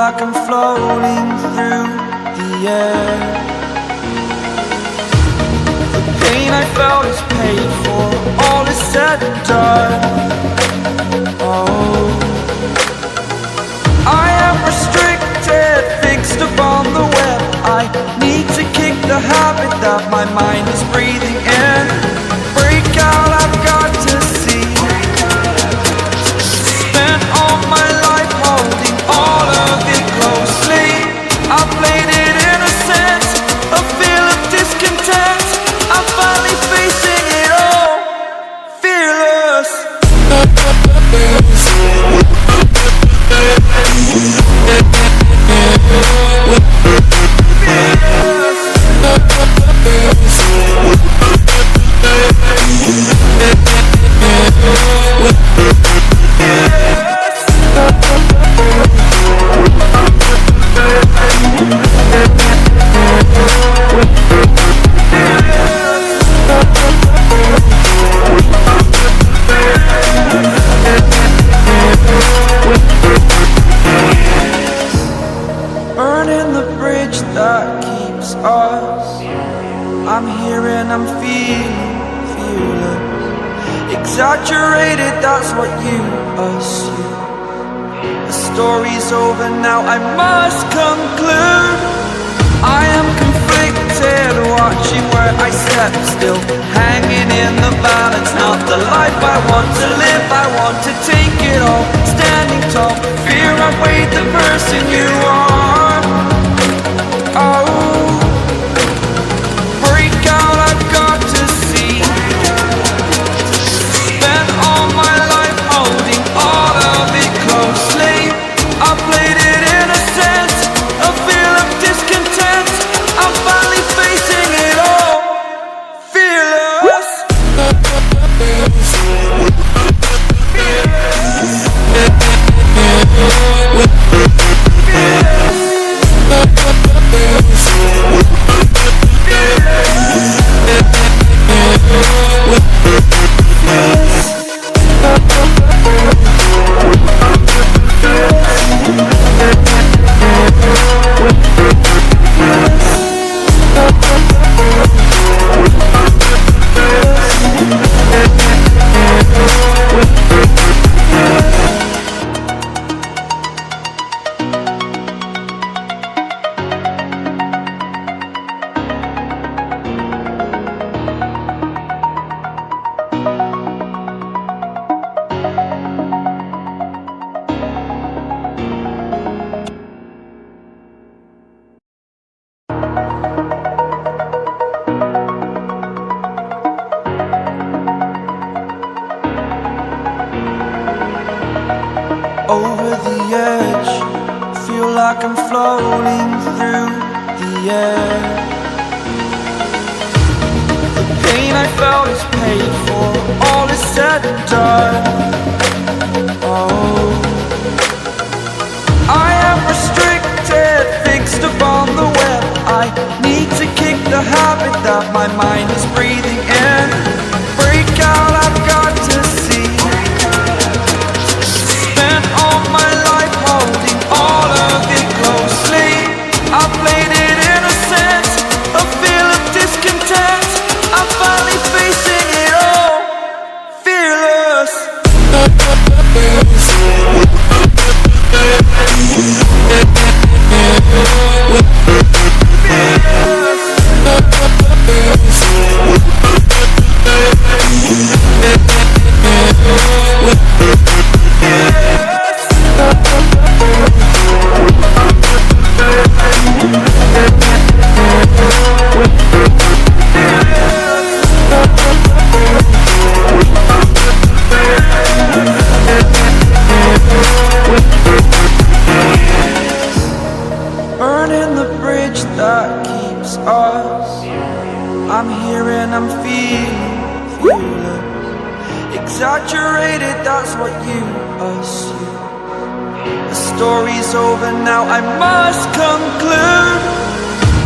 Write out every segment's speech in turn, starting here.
like I'm floating through the air. The pain I felt is paid for, all is said and done. Oh, I am restricted, fixed upon the web. I need to kick the habit that my mind is breathing in. Break out, I've got to see. Spent all my life holding all of it closely. I played it innocent, a feel of discontent. I'm finally facing it all, fearless. Burning the bridge that keeps us. I'm here and I'm feeling fearless. Exaggerated, that's what you assume. The story's over now, I must conclude. I am conflicted, watching where I step still, hanging in the balance. Not the life I want to live, I want to take it all. Standing tall, fear outweighed the person you are. Oh, break out, I've got to see. Spent all my life holding all of it closely. I played it innocent, a feel of discontent. I'm finally facing it all, fearless. Over the edge, feel like I'm floating through the air. The pain I felt is paid for, all is said and done. Oh, I am restricted, fixed upon the web. I need to kick the habit that my mind is breathing in. Break out, I've got to see. Spent all my life holding all of it closely. I played it innocent, a feel of discontent. I'm finally facing it all, fearless. Burning the bridge that keeps us. I'm here and I'm feeling fearless. Exaggerated, that's what you assume. The story's over now, I must conclude.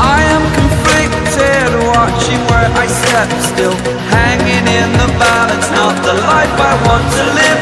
I am conflicted, watching where I step still, hanging in the balance. Not the life I want to live,